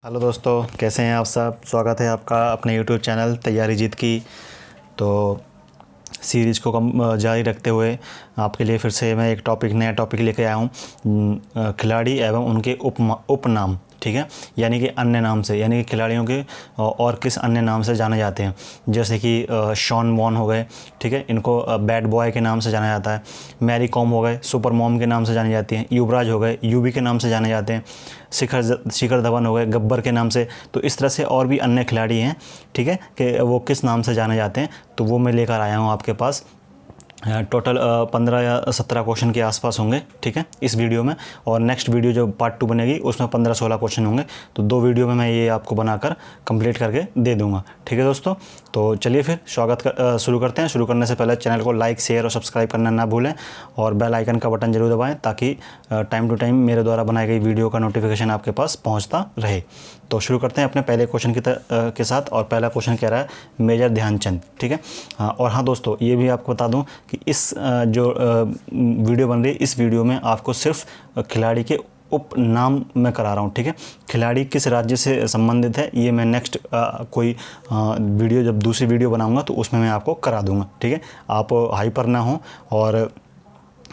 Hello दोस्तों, कैसे हैं आप सब। स्वागत है आपका अपने यूट्यूब चैनल तैयारी जीत की। तो सीरीज़ को जारी रखते हुए आपके लिए फिर से मैं एक नया टॉपिक लेके आया हूँ, खिलाड़ी एवं उनके उपनाम। ठीक है, यानी कि अन्य नाम से, यानी कि खिलाड़ियों के और किस अन्य नाम से जाने जाते हैं। जैसे कि शॉन वॉर्न हो गए, ठीक है, इनको बैड बॉय के नाम से जाना जाता है। मैरी कॉम हो गए, सुपर मॉम के नाम से जानी जाती हैं। युवराज हो गए, यूवी के नाम से जाने जाते हैं। शिखर धवन हो गए, गब्बर के नाम से। तो इस तरह से और भी अन्य खिलाड़ी हैं, ठीक है, कि वो किस नाम से जाने जाते हैं। तो वो मैं लेकर आया हूँ आपके पास। टोटल 15 या 17 क्वेश्चन के आसपास होंगे, ठीक है, इस वीडियो में। और नेक्स्ट वीडियो जो पार्ट 2 बनेगी उसमें 15-16 क्वेश्चन होंगे। तो 2 वीडियो में मैं ये आपको बनाकर कंप्लीट करके दे दूंगा, ठीक है दोस्तों। तो चलिए फिर शुरू करते हैं। शुरू करने से पहले चैनल को लाइक, शेयर और सब्सक्राइब करना ना भूलें, और बेल आइकन का बटन जरूर दबाएं ताकि टाइम टू टाइम मेरे द्वारा बनाई गई वीडियो का नोटिफिकेशन आपके पास पहुँचता रहे। तो शुरू करते हैं अपने पहले क्वेश्चन के साथ। और पहला क्वेश्चन कह रहा है मेजर ध्यानचंद, ठीक है। और हाँ दोस्तों, ये भी आपको बता दूं कि इस जो वीडियो बन रही है, इस वीडियो में आपको सिर्फ खिलाड़ी के उपनाम मैं करा रहा हूँ, ठीक है। खिलाड़ी किस राज्य से संबंधित है ये मैं नेक्स्ट कोई वीडियो, जब दूसरी वीडियो बनाऊंगा तो उसमें मैं आपको करा दूंगा, ठीक है। आप हाइपर ना हो और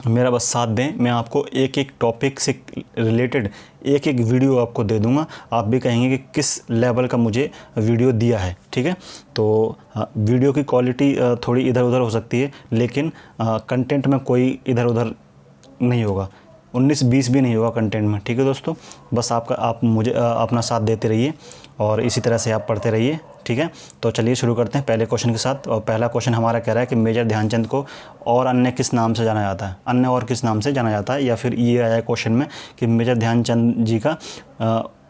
मेरा बस साथ दें। मैं आपको एक एक टॉपिक से रिलेटेड एक एक वीडियो आपको दे दूंगा। आप भी कहेंगे कि किस लेवल का मुझे वीडियो दिया है, ठीक है। तो वीडियो की क्वालिटी थोड़ी इधर उधर हो सकती है, लेकिन कंटेंट में कोई इधर उधर नहीं होगा, 19-20 भी नहीं होगा कंटेंट में, ठीक है दोस्तों। बस आप मुझे अपना साथ देते रहिए और इसी तरह से आप पढ़ते रहिए, ठीक है। तो चलिए शुरू करते हैं पहले क्वेश्चन के साथ। और पहला क्वेश्चन हमारा कह रहा है कि मेजर ध्यानचंद को और अन्य किस नाम से जाना जाता है। अन्य और किस नाम से जाना जाता है, या फिर ये आया क्वेश्चन में कि मेजर ध्यानचंद जी का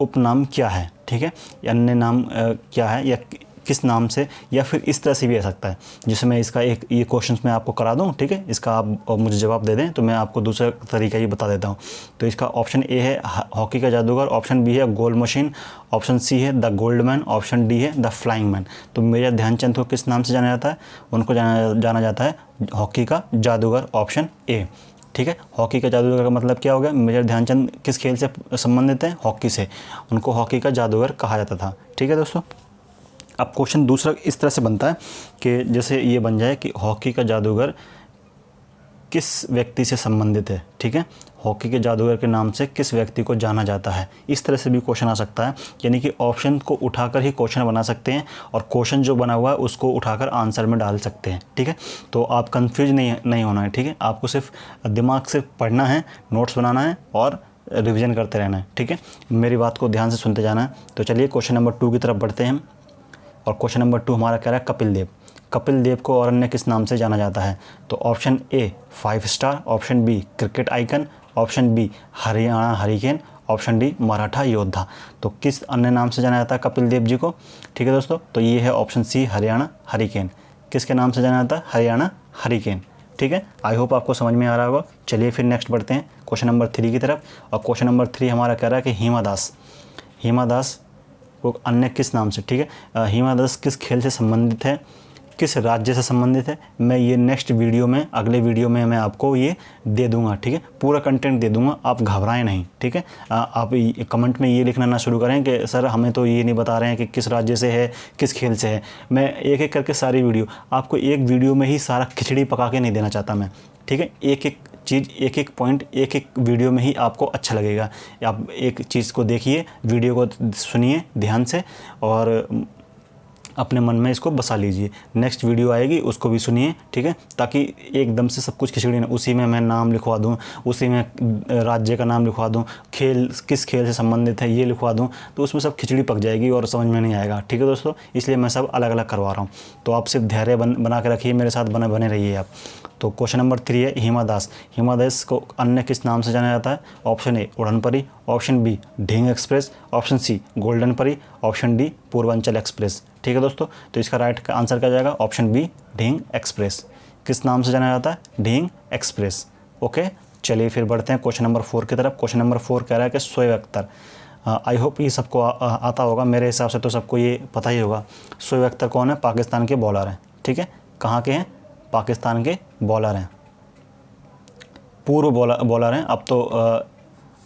उपनाम क्या है, ठीक है, अन्य नाम क्या है, या किस नाम से, या फिर इस तरह से भी आ सकता है। जिसमें इसका एक ये क्वेश्चन मैं आपको करा दूं, ठीक है, इसका आप मुझे जवाब दे दें तो मैं आपको दूसरा तरीका ये बता देता हूं। तो इसका ऑप्शन ए है हॉकी का जादूगर, ऑप्शन बी है गोल मशीन, ऑप्शन सी है the gold man, option D है द फ्लाइंग मैन। तो मेजर ध्यानचंद को किस नाम से जाना जाता है? उनको जाना जाता है हॉकी का जादूगर, ऑप्शन ए, ठीक है। हॉकी का जादूगर का मतलब क्या हो गया? मेजर ध्यानचंद किस खेल से संबंधित है? हॉकी से। उनको हॉकी का जादूगर कहा जाता था, ठीक है दोस्तों। अब क्वेश्चन दूसरा इस तरह से बनता है कि जैसे ये बन जाए कि हॉकी का जादूगर किस व्यक्ति से संबंधित है, ठीक है। हॉकी के जादूगर के नाम से किस व्यक्ति को जाना जाता है, इस तरह से भी क्वेश्चन आ सकता है। यानी कि ऑप्शन को उठाकर ही क्वेश्चन बना सकते हैं, और क्वेश्चन जो बना हुआ है उसको उठाकर आंसर में डाल सकते हैं, ठीक है। तो आप कंफ्यूज नहीं होना है, ठीक है। आपको सिर्फ दिमाग से पढ़ना है, नोट्स बनाना है और रिविज़न करते रहना है, ठीक है। मेरी बात को ध्यान से सुनते जाना है। तो चलिए क्वेश्चन नंबर 2 की तरफ बढ़ते हैं। और क्वेश्चन नंबर 2 हमारा कह रहा है कपिल देव। कपिल देव को और अन्य किस नाम से जाना जाता है? तो option A 5 star, option B cricket icon, option B Haryana hurricane, option D Maratha योद्धा। तो किस अन्य नाम से जाना जाता है कपिल देव जी को, ठीक है दोस्तों। तो ये है ऑप्शन सी हरियाणा हरिकेन। किसके नाम से जाना जाता है? हरियाणा हरिकेन, ठीक है। आई होप आपको समझ में आ रहा होगा। चलिए फिर नेक्स्ट बढ़ते हैं क्वेश्चन नंबर 3 की तरफ। और क्वेश्चन नंबर 3 हमारा कह रहा है कि हिमा दास को अन्य किस नाम से, ठीक है। हिमा दास किस खेल से संबंधित है, किस राज्य से संबंधित है? मैं ये नेक्स्ट वीडियो में, अगले वीडियो में मैं आपको ये दे दूंगा, ठीक है। पूरा कंटेंट दे दूंगा, आप घबराएं नहीं, ठीक है। आप कमेंट में ये लिखना ना शुरू करें कि सर हमें तो ये नहीं बता रहे हैं कि किस राज्य से है, किस खेल से है। मैं एक एक करके सारी वीडियो आपको एक वीडियो में ही सारा खिचड़ी पका के नहीं देना चाहता मैं, ठीक है। एक एक चीज़, एक एक पॉइंट एक एक वीडियो में ही आपको अच्छा लगेगा। आप एक चीज़ को देखिए, वीडियो को सुनिए ध्यान से, और अपने मन में इसको बसा लीजिए। नेक्स्ट वीडियो आएगी उसको भी सुनिए, ठीक है, ताकि एकदम से सब कुछ खिचड़ी ना, उसी में मैं नाम लिखवा दूं, उसी में राज्य का नाम लिखवा दूं, खेल किस खेल से संबंधित है ये लिखवा दूं, तो उसमें सब खिचड़ी पक जाएगी और समझ में नहीं आएगा, ठीक है दोस्तों। इसलिए मैं सब अलग अलग करवा रहा हूँ। तो आप सिर्फ धैर्य बना के रखिए, मेरे साथ बने रहिए आप। तो क्वेश्चन नंबर 3 है हिमा दास को अन्य किस नाम से जाना जाता है? ऑप्शन ए उड़न परी, option B Dhing express, option C golden परी, ऑप्शन डी पूर्वांचल एक्सप्रेस, ठीक है दोस्तों। तो इसका राइट आंसर क्या जाएगा? Option B Dhing express. किस नाम से जाना जाता है? Dhing express, okay. चलिए फिर बढ़ते हैं क्वेश्चन नंबर 4 की तरफ। क्वेश्चन नंबर 4 कह रहा है कि शोएब अख्तर। आई होप ये सबको आता होगा, मेरे हिसाब से तो सबको ये पता ही होगा। शोएब अख्तर कौन है? पाकिस्तान के बॉलर हैं, ठीक है। कहाँ के हैं? पाकिस्तान के बॉलर हैं, पूर्व बॉलर हैं, अब तो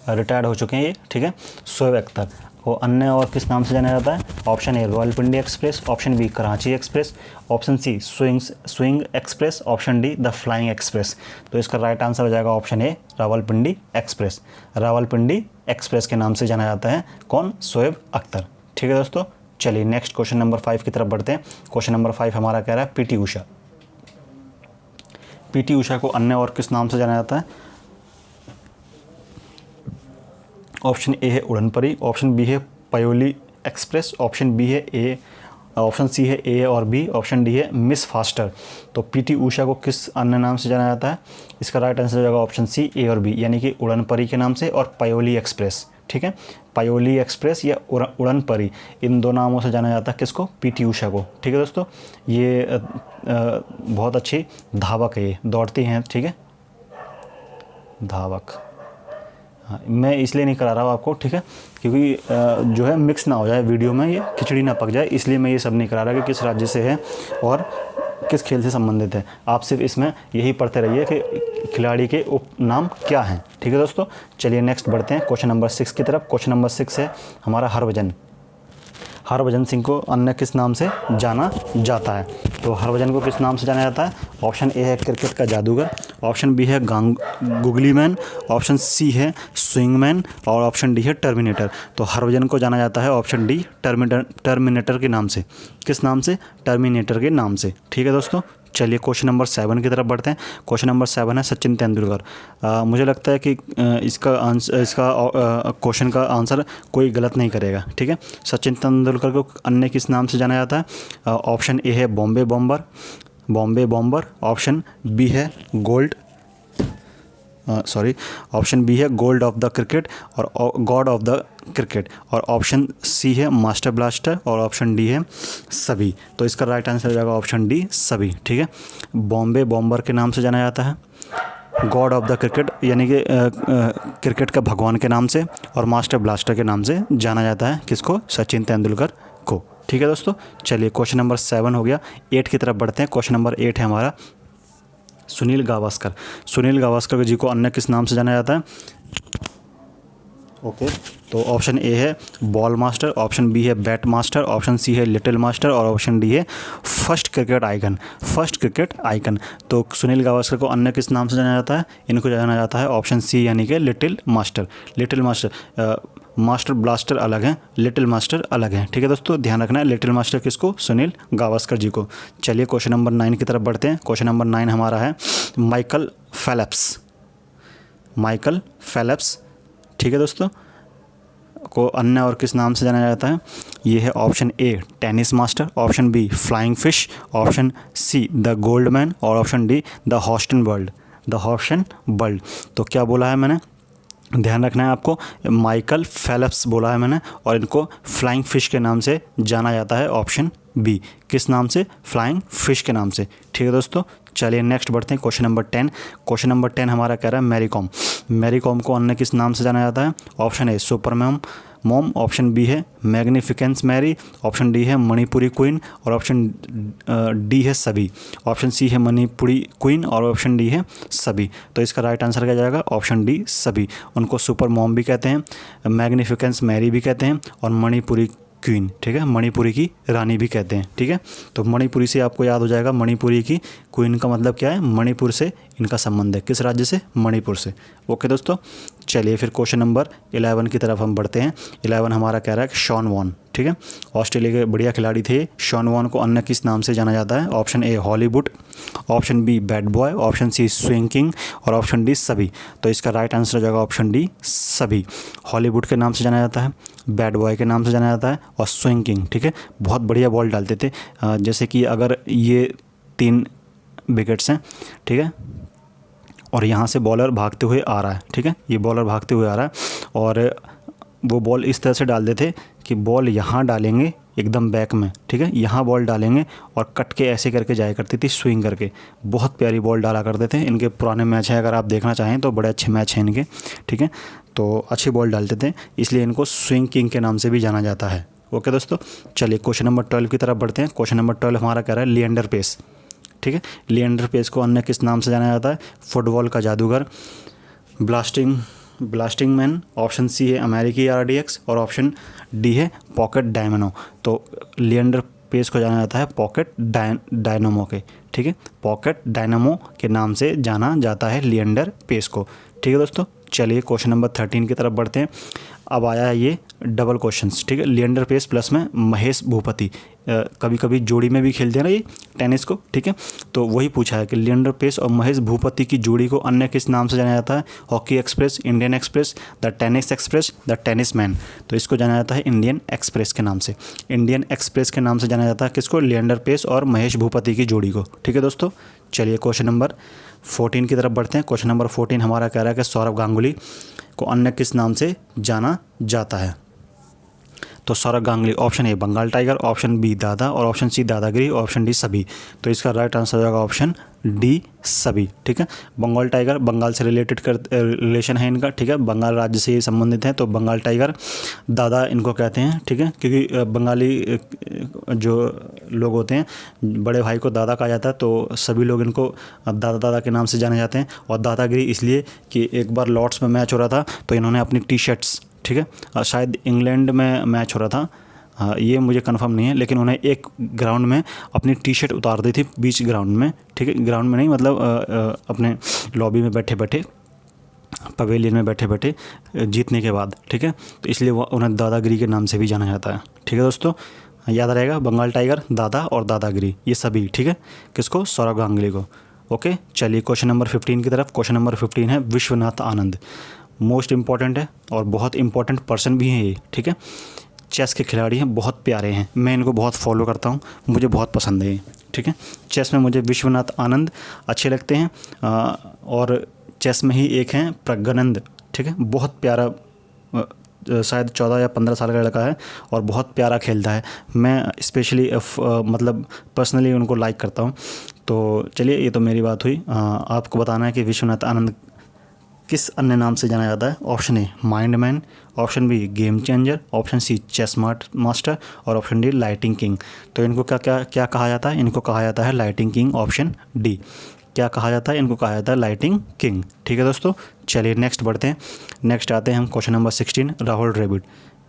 रिटायर्ड हो चुके हैं ये, ठीक है। शोएब अख्तर। को अन्य और किस नाम से जाना जाता है? Option A Rawalpindi express, option B Karachi express, option C swing express, option D the flying express. तो इसका राइट आंसर हो जाएगा option A Rawalpindi express. Rawalpindi express के नाम से जाना जाता है कौन? शोएब अख्तर। ठीक है दोस्तों, चलिए नेक्स्ट क्वेश्चन नंबर 5 की तरफ बढ़ते हैं। क्वेश्चन नंबर 5 हमारा कह रहा है पीटी उषा। पीटी उषा को अन्य और किस नाम से जाना जाता है? ऑप्शन ए है उड़न परी, ऑप्शन बी है पयोली एक्सप्रेस, ऑप्शन बी है ए, ऑप्शन सी है ए और बी, ऑप्शन डी है मिस फास्टर। तो पीटी उषा को किस अन्य नाम से जाना जाता है? इसका राइट आंसर हो जाएगा ऑप्शन सी ए और बी, यानी कि उड़न परी के नाम से और पयोली एक्सप्रेस। ठीक है, पयोली एक्सप्रेस या उड़न परी, इन दो नामों से जाना जाता है किसको? पीटी उषा को। ठीक है दोस्तों, ये बहुत अच्छी धावक है, ये दौड़ती हैं। ठीक है, धावक। हाँ, मैं इसलिए नहीं करा रहा हूँ आपको, ठीक है, क्योंकि जो है मिक्स ना हो जाए वीडियो में, ये खिचड़ी ना पक जाए, इसलिए मैं ये सब नहीं करा रहा कि किस राज्य से है और किस खेल से संबंधित है। आप सिर्फ इसमें यही पढ़ते रहिए कि खिलाड़ी के उपनाम क्या हैं। ठीक है दोस्तों, चलिए नेक्स्ट बढ़ते हैं क्वेश्चन नंबर 6 की तरफ। क्वेश्चन नंबर 6 है हमारा हरभजन। हरभजन सिंह को अन्य किस नाम से जाना जाता है? तो हरभजन को किस नाम से जाना जाता है? ऑप्शन ए है क्रिकेट का जादूगर, ऑप्शन बी है गुगली मैन, ऑप्शन सी है स्विंग मैन और ऑप्शन डी है टर्मिनेटर। तो हरभजन को जाना जाता है ऑप्शन डी टर्मिनेटर के नाम से। किस नाम से? टर्मिनेटर के नाम से। ठीक है दोस्तों, चलिए क्वेश्चन नंबर 7 की तरफ बढ़ते हैं। क्वेश्चन नंबर 7 है सचिन तेंदुलकर। मुझे लगता है कि इसका क्वेश्चन का आंसर कोई गलत नहीं करेगा। ठीक है, सचिन तेंदुलकर को अन्य किस नाम से जाना जाता है? ऑप्शन ए है बॉम्बे बॉम्बर, ऑप्शन बी है ऑप्शन बी है गोल्ड ऑफ द क्रिकेट और गॉड ऑफ द क्रिकेट, और ऑप्शन सी है मास्टर ब्लास्टर और ऑप्शन डी है सभी। तो इसका राइट आंसर हो जाएगा ऑप्शन डी सभी। ठीक है, बॉम्बे बॉम्बर के नाम से जाना जाता है, गॉड ऑफ द क्रिकेट यानी कि क्रिकेट का भगवान के नाम से, और मास्टर ब्लास्टर के नाम से जाना जाता है किसको? सचिन तेंदुलकर को। ठीक है दोस्तों, चलिए क्वेश्चन नंबर 7 हो गया। 8 की तरफ बढ़ते हैं। क्वेश्चन नंबर 8 है हमारा सुनील गावस्कर। सुनील गावस्कर जी को अन्य किस नाम से जाना जाता है? ओके, तो ऑप्शन ए है बॉल मास्टर, ऑप्शन बी है बैट मास्टर, ऑप्शन सी है लिटिल मास्टर और ऑप्शन डी है फर्स्ट क्रिकेट आइकन। तो सुनील गावस्कर को अन्य किस नाम से जाना जाता है? इनको जाना जाता है ऑप्शन सी यानी कि लिटिल मास्टर। मास्टर ब्लास्टर अलग हैं, लिटिल मास्टर अलग हैं। ठीक है दोस्तों, ध्यान रखना है, लिटिल मास्टर किसको? सुनील गावस्कर जी को। चलिए क्वेश्चन नंबर 9 की तरफ बढ़ते हैं। क्वेश्चन नंबर 9 हमारा है माइकल फेलप्स। ठीक है दोस्तों, को अन्य और किस नाम से जाना जाता है? ये है option A tennis master, option B flying fish, option C the gold man और option D the Houston bird. तो क्या बोला है मैंने? ध्यान रखना है आपको, माइकल फेलप्स बोला है मैंने, और इनको फ्लाइंग फिश के नाम से जाना जाता है ऑप्शन बी। किस नाम से? फ्लाइंग फिश के नाम से। ठीक है दोस्तों, चलिए नेक्स्ट बढ़ते हैं क्वेश्चन नंबर 10। क्वेश्चन नंबर 10 हमारा कह रहा है मैरी कॉम को अन्य किस नाम से जाना जाता है? Option A super mom, option B है मैग्निफिकेंस मैरी, ऑप्शन डी है मणिपुरी क्वीन और ऑप्शन डी है सभी, ऑप्शन सी है मणिपुरी क्वीन और ऑप्शन डी है सभी। तो इसका राइट आंसर क्या जाएगा? ऑप्शन डी सभी। उनको सुपर मॉम भी कहते हैं, मैग्निफिकेंस मैरी भी कहते हैं और मणिपुरी क्वीन, ठीक है, मणिपुरी की रानी भी कहते हैं। ठीक है, तो मणिपुरी से आपको याद हो जाएगा, मणिपुरी की क्वीन का मतलब क्या है? मणिपुर से इनका संबंध है। किस राज्य से? मणिपुर से। ओके दोस्तों, चलिए फिर क्वेश्चन नंबर 11 की तरफ हम बढ़ते हैं। 11 हमारा कह रहा है शॉन वॉर्न। ठीक है, ऑस्ट्रेलिया के बढ़िया खिलाड़ी थे। शॉन वॉर्न को अन्य किस नाम से जाना जाता है? Option A Hollywood, option B bad boy, option C swing king और ऑप्शन डी सभी। तो इसका राइट आंसर हो जाएगा ऑप्शन डी सभी। हॉलीवुड के नाम से जाना जाता है, बैड बॉय के नाम से जाना जाता है और स्विंग किंग। ठीक है, बहुत बढ़िया बॉल डालते थे। जैसे कि अगर ये 3 विकेट्स हैं, ठीक है, और यहाँ से बॉलर भागते हुए आ रहा है, ठीक है, ये बॉलर भागते हुए आ रहा है और वो बॉल इस तरह से डालते थे कि बॉल यहाँ डालेंगे एकदम बैक में, ठीक है, यहाँ बॉल डालेंगे और कट के ऐसे करके जाया करती थी स्विंग करके। बहुत प्यारी बॉल डाला करते थे। इनके पुराने मैच हैं, अगर आप देखना चाहें तो बड़े अच्छे मैच हैं इनके। ठीक है, तो अच्छी बॉल डालते थे, इसलिए इनको स्विंग किंग के नाम से भी जाना जाता है। ओके दोस्तों, चलिए क्वेश्चन नंबर 12 की तरफ बढ़ते हैं। क्वेश्चन नंबर 12 हमारा कह रहा है लिएंडर पेस। ठीक है, लिएंडर पेस को अन्य किस नाम से जाना जाता है? फुटबॉल का जादूगर, blasting blasting man, option C है अमेरिकी RDX और ऑप्शन डी है पॉकेट डायनामो। तो लिएंडर पेस को जाना जाता है पॉकेट डायनामो के, ठीक है, पॉकेट डायनामो के नाम से जाना जाता है लिएंडर पेस को। ठीक है दोस्तों, चलिए क्वेश्चन नंबर 13 की तरफ बढ़ते हैं। अब आया है ये डबल क्वेश्चंस, ठीक है, लिएंडर पेस प्लस में महेश भूपति, कभी कभी जोड़ी में भी खेलते हैं ना ये टेनिस को, ठीक है। तो वही पूछा है कि लिएंडर पेस और महेश भूपति की जोड़ी को अन्य किस नाम से जाना जाता है? Hockey express, Indian express, the tennis express, the tennis man. तो इसको जाना जाता है इंडियन एक्सप्रेस के नाम से। इंडियन एक्सप्रेस के नाम से जाना जाता है किसको? लिएंडर पेस और महेश भूपति की जोड़ी को। ठीक है दोस्तों, चलिए क्वेश्चन नंबर 14 की तरफ बढ़ते हैं। क्वेश्चन नंबर 14 हमारा कह रहा है कि सौरव गांगुली को अन्य किस नाम से जाना जाता है? तो Saurav Ganguly, option A Bengal tiger, option B Dada और ऑप्शन सी दादागिरी, ऑप्शन डी सभी। तो इसका राइट आंसर हो जाएगा ऑप्शन डी सभी। ठीक है, बंगाल टाइगर बंगाल से रिलेशन है इनका, ठीक है, बंगाल राज्य से ये संबंधित है, तो बंगाल टाइगर। दादा इनको कहते हैं, ठीक है, क्योंकि बंगाली जो लोग होते हैं बड़े भाई को दादा कहा जाता है, तो सभी लोग इनको दादा दादा के नाम से जाने जाते हैं। और दादागिरी इसलिए कि एक बार लॉर्ड्स में मैच हो रहा था तो इन्होंने अपनी टी-शर्ट्स, ठीक है, शायद इंग्लैंड में मैच हो रहा था, ये मुझे कंफर्म नहीं है, लेकिन उन्हें एक ग्राउंड में अपनी टी-शर्ट उतार दी थी बीच ग्राउंड में, ठीक है, ग्राउंड में नहीं मतलब अपने लॉबी में बैठे बैठे, पवेलियन में बैठे बैठे जीतने के बाद, ठीक है, तो इसलिए वो उन्हें दादागिरी के नाम से भी जाना जाता है। ठीक है दोस्तों, याद रहेगा बंगाल टाइगर, दादा और दादागिरी, ये सभी, ठीक है, किसको? सौरव गांगुली को। ओके, चलिए क्वेश्चन नंबर 15 की तरफ। क्वेश्चन नंबर 15 है विश्वनाथ आनंद, मोस्ट इंपॉर्टेंट है और बहुत इंपॉर्टेंट पर्सन भी हैं ये, ठीक है, चेस के खिलाड़ी हैं, बहुत प्यारे हैं, मैं इनको बहुत फॉलो करता हूँ, मुझे बहुत पसंद है ये, ठीक है। चेस में मुझे विश्वनाथ आनंद अच्छे लगते हैं, और चेस में ही एक हैं प्रज्ञानंद, ठीक है, बहुत प्यारा, शायद 14 या 15 साल का लड़का है और बहुत प्यारा खेलता है, मैं स्पेशली मतलब पर्सनली उनको लाइक करता हूँ। तो चलिए, ये तो मेरी बात हुई, आपको बताना है कि विश्वनाथ आनंद किस अन्य नाम से जाना जाता है? Option A mind man, option B game changer, option C chess master और ऑप्शन डी लाइटिंग किंग। तो इनको क्या क्या क्या कहा जाता है? इनको कहा जाता है लाइटिंग किंग, ऑप्शन डी। क्या कहा जाता है? इनको कहा जाता है लाइटिंग किंग। ठीक है दोस्तों, चलिए नेक्स्ट बढ़ते हैं। नेक्स्ट आते हैं हम क्वेश्चन नंबर 16, राहुल द्रविड़,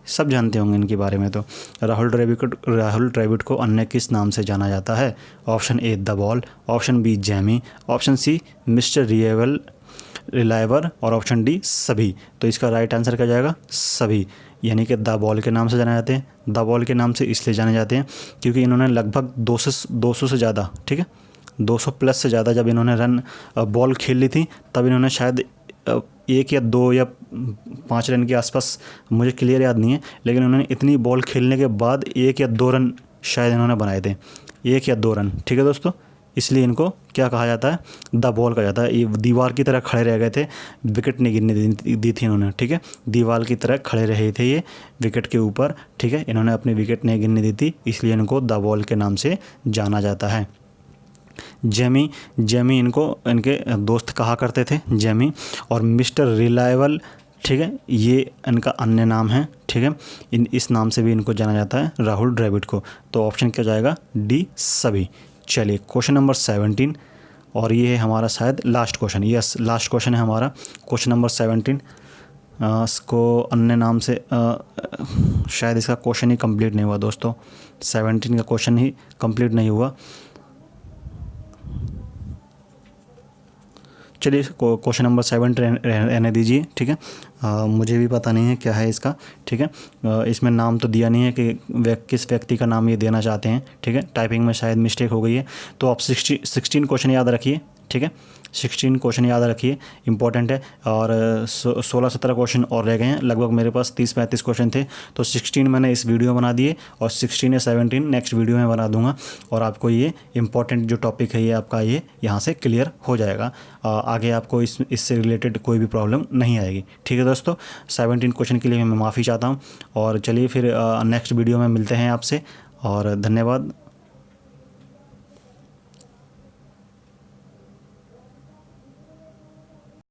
सब जानते होंगे इनके बारे में। तो राहुल द्रविड़ को अन्य किस नाम से जाना जाता है? Option A the ball, option B Jamie, option C mister रिलायवर और ऑप्शन डी सभी। तो इसका राइट आंसर क्या जाएगा? सभी, यानी कि द बॉल के नाम से जाने जाते हैं। द बॉल के नाम से इसलिए जाने जाते हैं क्योंकि इन्होंने लगभग 200 से ज़्यादा, ठीक है, 200 प्लस से ज़्यादा जब इन्होंने रन बॉल खेल ली थी, तब इन्होंने शायद 1 या 2 या 5 रन के आसपास, मुझे क्लियर याद नहीं है, लेकिन उन्होंने इतनी बॉल खेलने के बाद 1 या 2 रन शायद इन्होंने बनाए थे, 1 या 2 रन। ठीक है दोस्तों, इसलिए इनको क्या कहा जाता है? द बॉल कहा जाता है। ये दीवार की तरह खड़े रह गए थे, विकेट नहीं गिरने दी थी इन्होंने, ठीक है, दीवार की तरह खड़े रहे थे ये विकेट के ऊपर, ठीक है, इन्होंने अपनी विकेट नहीं गिरने दी थी, इसलिए इनको द बॉल के नाम से जाना जाता है। जैमी इनको इनके दोस्त कहा करते थे, जैमी। और मिस्टर रिलायबल, ठीक है, ये इनका अन्य नाम है, ठीक है, इस नाम से भी इनको जाना जाता है राहुल द्रविड़ को। तो ऑप्शन क्या जाएगा? डी सभी। चलिए क्वेश्चन नंबर 17, और ये है हमारा शायद last question, yes last question है हमारा, क्वेश्चन नंबर 17। इसको अन्य नाम से शायद इसका क्वेश्चन ही कंप्लीट नहीं हुआ दोस्तों, 17 का क्वेश्चन ही कंप्लीट नहीं हुआ। चलिए क्वेश्चन नंबर 7 रहने दीजिए, ठीक है, मुझे भी पता नहीं है क्या है इसका, ठीक है, इसमें नाम तो दिया नहीं है कि किस व्यक्ति का नाम ये देना चाहते हैं, ठीक है, टाइपिंग में शायद मिस्टेक हो गई है। तो आप 16 क्वेश्चन याद रखिए, ठीक है, 16 क्वेश्चन याद रखिए, इंपॉर्टेंट है। और 16-17 क्वेश्चन और रह गए हैं, लगभग मेरे पास 30-35 क्वेश्चन थे, तो 16 मैंने इस वीडियो में बना दिए और 16 या 17 नेक्स्ट वीडियो में बना दूंगा, और आपको ये इंपॉर्टेंट जो टॉपिक है ये आपका ये यहाँ से क्लियर हो जाएगा। आगे आपको इससे रिलेटेड कोई भी प्रॉब्लम नहीं आएगी। ठीक है दोस्तों, 17 क्वेश्चन के लिए मैं माफ़ी चाहता हूँ, और चलिए फिर नेक्स्ट वीडियो में मिलते हैं आपसे, और धन्यवाद।